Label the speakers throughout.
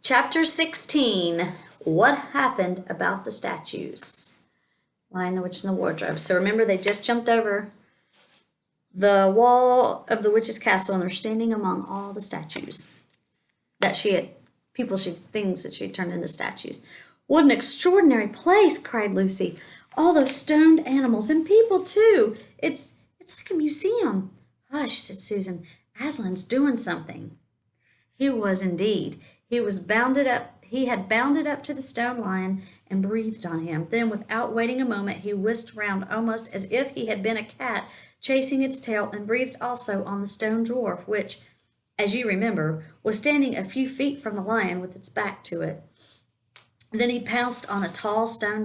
Speaker 1: Chapter 16, What Happened About the Statues? Lion, the Witch, and the Wardrobe. So remember, they just jumped over the wall of the witch's castle and they're standing among all the statues that she had, things that she had turned into statues. What an extraordinary place, cried Lucy. All those stoned animals and people too. It's like a museum. Hush, said Susan. Aslan's doing something. He was indeed. He had bounded up to the stone lion and breathed on him. Then, without waiting a moment, he whisked round almost as if he had been a cat chasing its tail, and breathed also on the stone dwarf, which, as you remember, was standing a few feet from the lion with its back to it. Then he pounced on a tall stone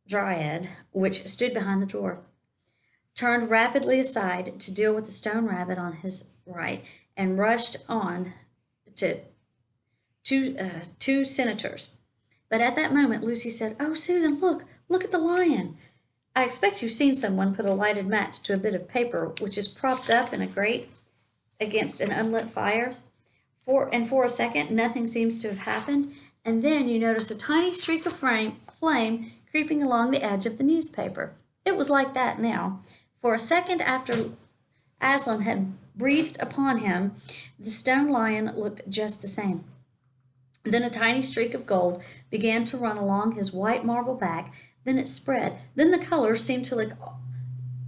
Speaker 1: dryad, which stood behind the dwarf, turned rapidly aside to deal with the stone rabbit on his right, and rushed on to two senators. But at that moment, Lucy said, "Oh, Susan, look at the lion." I expect you've seen someone put a lighted match to a bit of paper which is propped up in a grate against an unlit fire. For a second, nothing seems to have happened, and then you notice a tiny streak of flame creeping along the edge of the newspaper. It was like that now. For a second after Aslan had breathed upon him, the stone lion looked just the same. Then a tiny streak of gold began to run along his white marble back. Then it spread. Then the colors seemed to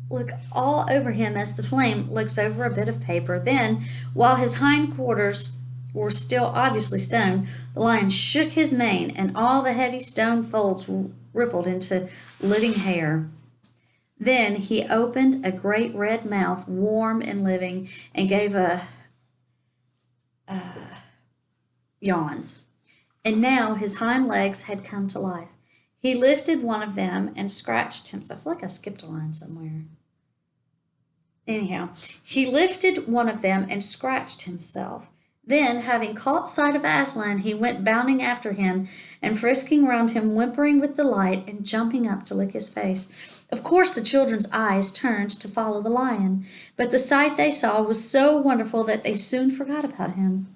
Speaker 1: look all over him as the flame looks over a bit of paper. Then, while his hind quarters were still obviously stone, the lion shook his mane, and all the heavy stone folds rippled into living hair. Then he opened a great red mouth, warm and living, and gave a yawn. And now his hind legs had come to life. He lifted one of them and scratched himself. I feel like I skipped a line somewhere. Anyhow, he lifted one of them and scratched himself. Then, having caught sight of Aslan, he went bounding after him and frisking round him, whimpering with delight and jumping up to lick his face. Of course, the children's eyes turned to follow the lion, but the sight they saw was so wonderful that they soon forgot about him.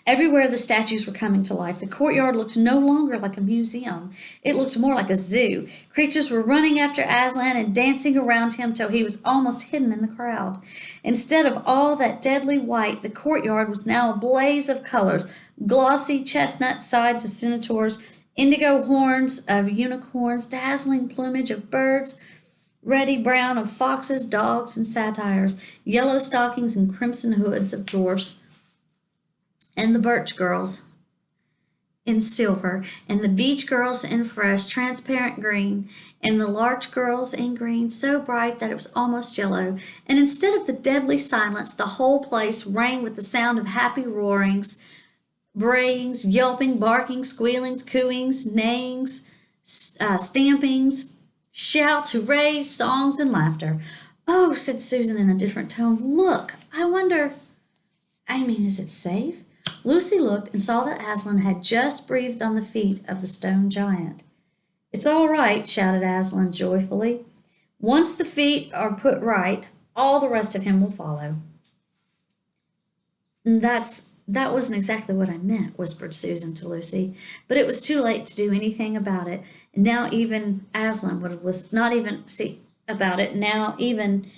Speaker 1: Everywhere the statues were coming to life. The courtyard looked no longer like a museum. It looked more like a zoo. Creatures were running after Aslan and dancing around him till he was almost hidden in the crowd. Instead of all that deadly white, the courtyard was now a blaze of colors: glossy chestnut sides of centaurs, indigo horns of unicorns, dazzling plumage of birds, ruddy brown of foxes, dogs, and satyrs, yellow stockings and crimson hoods of dwarfs, and the birch girls in silver, and the beech girls in fresh, transparent green, and the larch girls in green so bright that it was almost yellow. And instead of the deadly silence, the whole place rang with the sound of happy roarings, brayings, yelping, barking, squealings, cooings, neighings, stampings, shouts, hoorays, songs, and laughter. "Oh," said Susan in a different tone, "look, is it safe?" Lucy looked and saw that Aslan had just breathed on the feet of the stone giant. "It's all right," shouted Aslan joyfully. "Once the feet are put right, all the rest of him will follow." That wasn't exactly what I meant," whispered Susan to Lucy, but it was too late to do anything about it. And now even Aslan would have listened, not even see about it. Now even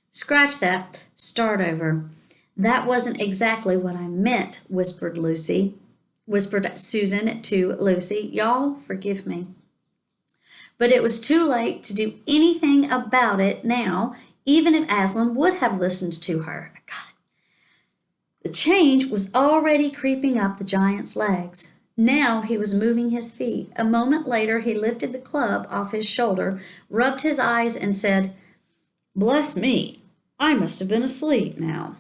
Speaker 1: scratch that, start over. "That wasn't exactly what I meant," whispered Susan to Lucy. "Y'all forgive me." But it was too late to do anything about it now, even if Aslan would have listened to her. I got it. The change was already creeping up the giant's legs. Now he was moving his feet. A moment later he lifted the club off his shoulder, rubbed his eyes, and said, "Bless me, I must have been asleep now.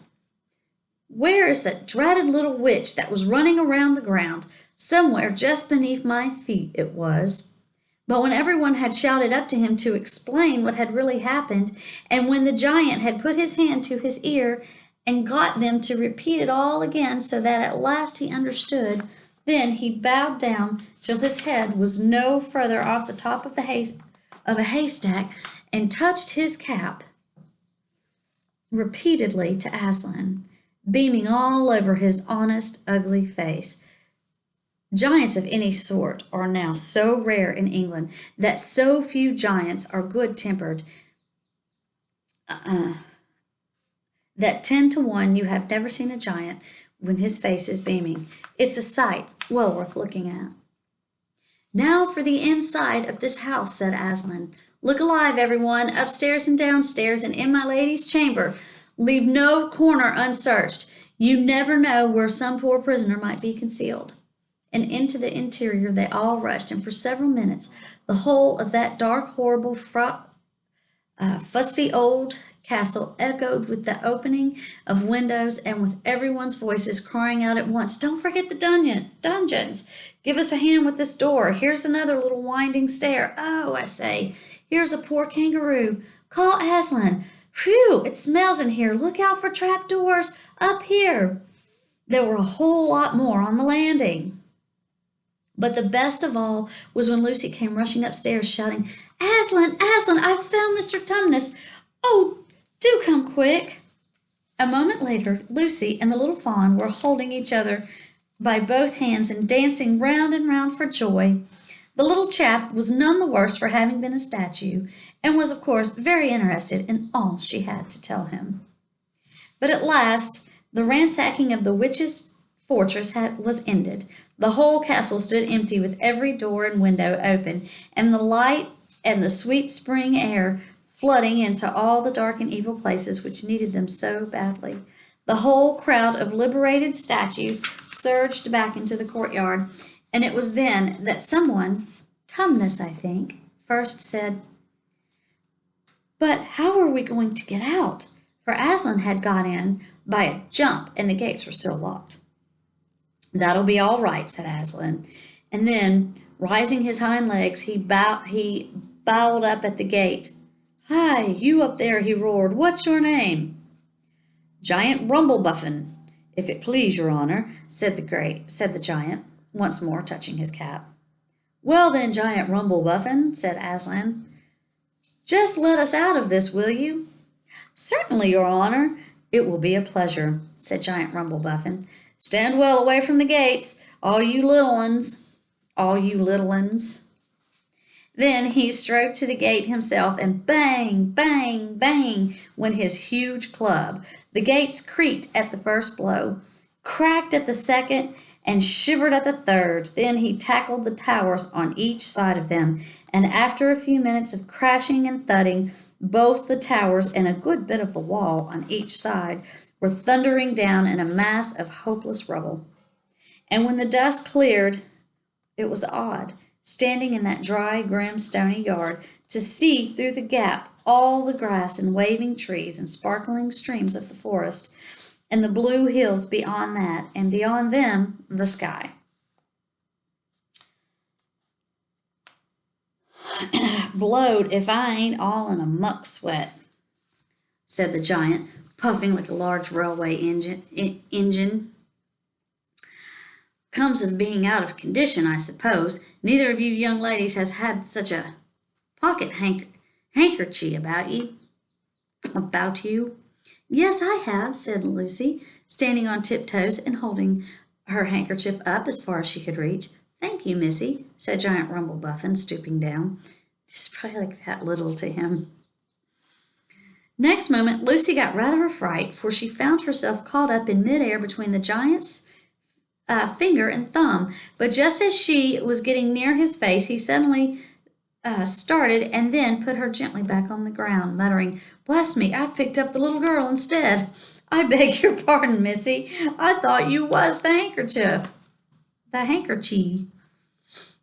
Speaker 1: Where is that dratted little witch that was running around the ground? Somewhere just beneath my feet it was." But when everyone had shouted up to him to explain what had really happened, and when the giant had put his hand to his ear and got them to repeat it all again so that at last he understood, then he bowed down till his head was no further off the top of a haystack and touched his cap repeatedly to Aslan, beaming all over his honest, ugly face. Giants of any sort are now so rare in England that so few giants are good tempered that 10 to 1 you have never seen a giant when his face is beaming. It's a sight well worth looking at. Now for the inside of this house, said Aslan. Look alive, everyone, upstairs and downstairs and in my lady's chamber. Leave no corner unsearched. You never know where some poor prisoner might be concealed. And into the interior they all rushed, and for several minutes the whole of that dark, horrible, fusty old castle echoed with the opening of windows and with everyone's voices crying out at once, Don't forget the dungeons! Give us a hand with this door. Here's another little winding stair. Oh, I say, here's a poor kangaroo. Call Aslan. Phew, it smells in here. Look out for trap doors up here. There were a whole lot more on the landing. But the best of all was when Lucy came rushing upstairs shouting, Aslan, Aslan, I've found Mr. Tumnus. Oh, do come quick. A moment later, Lucy and the little fawn were holding each other by both hands and dancing round and round for joy. The little chap was none the worse for having been a statue, and was, of course, very interested in all she had to tell him. But at last, the ransacking of the witch's fortress was ended. The whole castle stood empty with every door and window open, and the light and the sweet spring air flooding into all the dark and evil places which needed them so badly. The whole crowd of liberated statues surged back into the courtyard, and it was then that someone, Tumnus, I think, first said, But how are we going to get out? For Aslan had got in by a jump, and the gates were still locked. That'll be all right, said Aslan. And then, rising his hind legs, he bowled up at the gate. Hi, you up there, he roared. What's your name? Giant Rumblebuffin, if it please your honor, said the giant, once more touching his cap. Well then, Giant Rumblebuffin, said Aslan, just let us out of this, will you? Certainly, your honor. It will be a pleasure, said Giant Rumblebuffin. Stand well away from the gates, all you little uns. Then he strode to the gate himself, and bang, bang, bang went his huge club. The gates creaked at the first blow, cracked at the second, and shivered at the third. Then he tackled the towers on each side of them, and after a few minutes of crashing and thudding, both the towers and a good bit of the wall on each side were thundering down in a mass of hopeless rubble. And when the dust cleared, it was odd, standing in that dry, grim, stony yard, to see through the gap all the grass and waving trees and sparkling streams of the forest, and the blue hills beyond that, and beyond them, the sky. Blowed if I ain't all in a muck sweat, said the giant, puffing like a large railway engine. Comes of being out of condition, I suppose. Neither of you young ladies has had such a pocket handkerchief about you. Yes, I have, said Lucy, standing on tiptoes and holding her handkerchief up as far as she could reach. Thank you, Missy, said Giant Rumblebuffin, stooping down. It's probably like that little to him. Next moment, Lucy got rather a fright, for she found herself caught up in midair between the giant's finger and thumb. But just as she was getting near his face, he suddenly started and then put her gently back on the ground, muttering, Bless me, I've picked up the little girl instead. I beg your pardon, Missy. I thought you was the handkerchief. The handkerchief.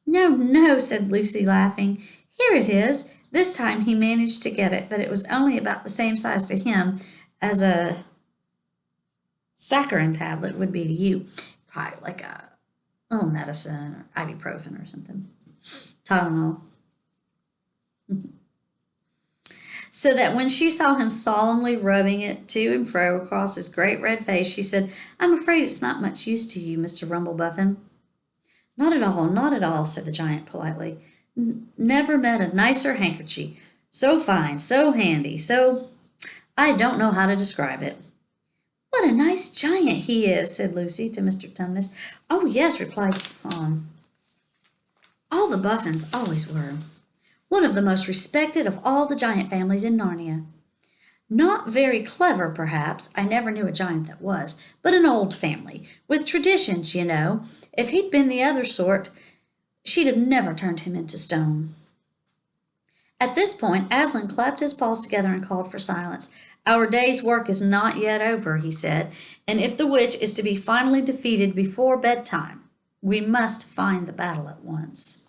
Speaker 1: No, said Lucy, laughing. Here it is. This time he managed to get it, but it was only about the same size to him as a saccharin tablet would be to you. Probably like a little medicine or ibuprofen or something. Tylenol. So that when she saw him solemnly rubbing it to and fro across his great red face, she said, I'm afraid it's not much use to you, Mr. Rumblebuffin. Not at all, said the giant politely. Never met a nicer handkerchief. So fine, so handy, so... I don't know how to describe it. What a nice giant he is, said Lucy to Mr. Tumnus. Oh, yes, replied Fawn. All the Buffins always were. One of the most respected of all the giant families in Narnia. Not very clever, perhaps. I never knew a giant that was, but an old family, with traditions, you know. If he'd been the other sort, she'd have never turned him into stone. At this point, Aslan clapped his paws together and called for silence. Our day's work is not yet over, he said, and if the witch is to be finally defeated before bedtime, we must find the battle at once.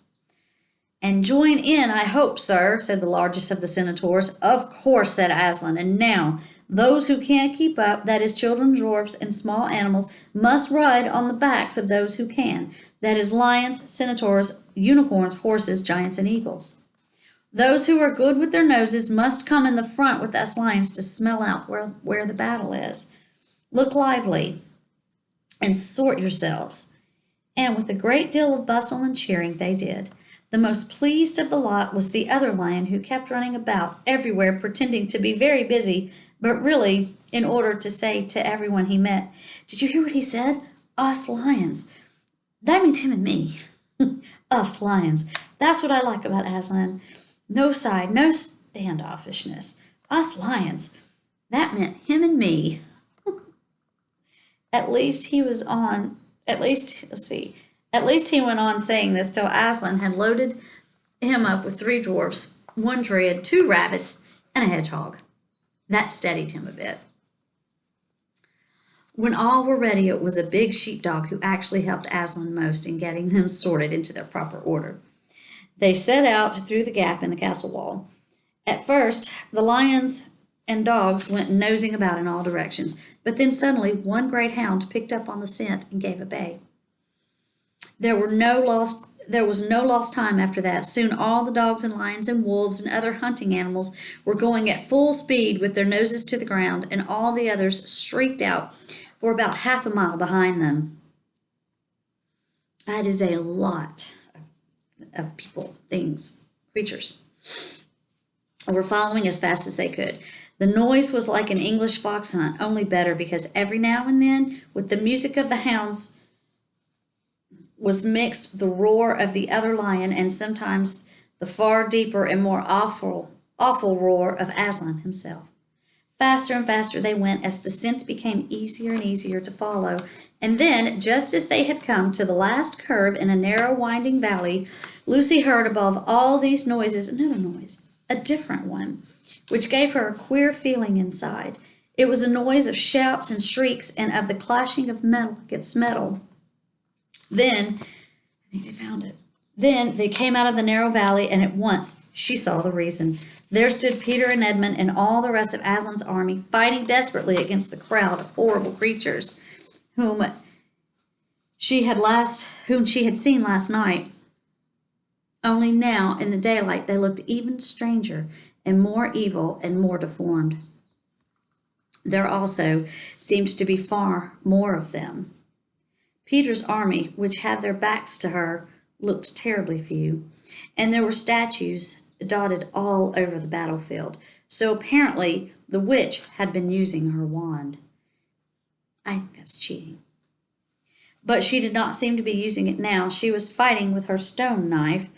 Speaker 1: And join in, I hope, sir, said the largest of the Centaurs. Of course, said Aslan. And now, those who can't keep up, that is, children, dwarfs, and small animals, must ride on the backs of those who can. That is, lions, centaurs, unicorns, horses, giants, and eagles. Those who are good with their noses must come in the front with us lions to smell out where the battle is. Look lively and sort yourselves. And with a great deal of bustle and cheering, they did. The most pleased of the lot was the other lion, who kept running about everywhere pretending to be very busy, but really in order to say to everyone he met, "Did you hear what he said? Us lions." That means him and me. Us lions. That's what I like about Aslan. No side, no standoffishness. Us lions. That meant him and me. At least he went on saying this till Aslan had loaded him up with 3 dwarfs, 1 dread, 2 rabbits, and a hedgehog. That steadied him a bit. When all were ready, it was a big sheepdog who actually helped Aslan most in getting them sorted into their proper order. They set out through the gap in the castle wall. At first, the lions and dogs went nosing about in all directions, but then suddenly one great hound picked up on the scent and gave a bay. There was no lost time after that. Soon all the dogs and lions and wolves and other hunting animals were going at full speed with their noses to the ground, and all the others streaked out for about half a mile behind them. That is a lot of people, things, creatures were following as fast as they could. The noise was like an English fox hunt, only better, because every now and then, with the music of the hounds, was mixed the roar of the other lion, and sometimes the far deeper and more awful roar of Aslan himself. Faster and faster they went as the scent became easier and easier to follow. And then, just as they had come to the last curve in a narrow, winding valley, Lucy heard above all these noises another noise, a different one, which gave her a queer feeling inside. It was a noise of shouts and shrieks and of the clashing of metal against metal. Then, I think they found it. Then they came out of the narrow valley, and at once she saw the reason. There stood Peter and Edmund and all the rest of Aslan's army, fighting desperately against the crowd of horrible creatures whom she had seen last night. Only now, in the daylight, they looked even stranger and more evil and more deformed. There also seemed to be far more of them. Peter's army, which had their backs to her, looked terribly few, and there were statues dotted all over the battlefield. So apparently the witch had been using her wand. I think that's cheating. But she did not seem to be using it now. She was fighting with her stone knife.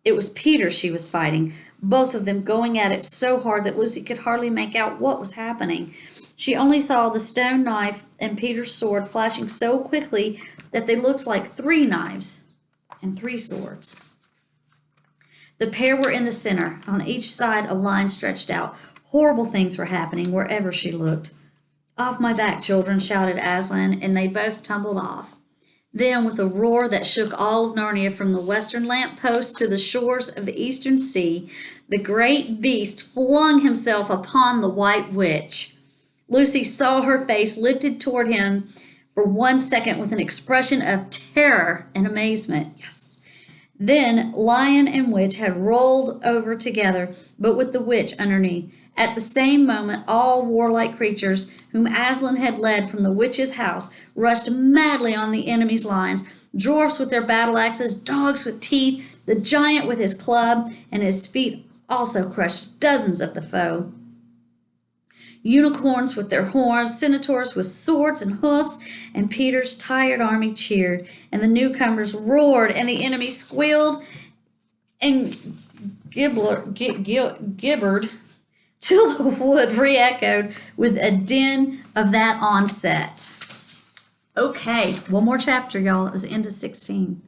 Speaker 1: It was Peter she was fighting, both of them going at it so hard that Lucy could hardly make out what was happening. She only saw the stone knife and Peter's sword flashing so quickly that they looked like 3 knives and 3 swords. The pair were in the center. On each side, a line stretched out. Horrible things were happening wherever she looked. "Off my back, children," shouted Aslan, and they both tumbled off. Then, with a roar that shook all of Narnia from the western lamp-post to the shores of the eastern sea, the great beast flung himself upon the White Witch. Lucy saw her face lifted toward him for 1 second with an expression of terror and amazement. Yes. Then lion and witch had rolled over together, but with the witch underneath. At the same moment, all warlike creatures whom Aslan had led from the witch's house rushed madly on the enemy's lines. Dwarfs with their battle axes, dogs with teeth, the giant with his club, and his feet also crushed dozens of the foe. unicorns with their horns, centaurs with swords and hoofs, and Peter's tired army cheered, and the newcomers roared, and the enemy squealed and gibbered till the wood re-echoed with a din of that onset. Okay, one more chapter, y'all. It was the end of 16.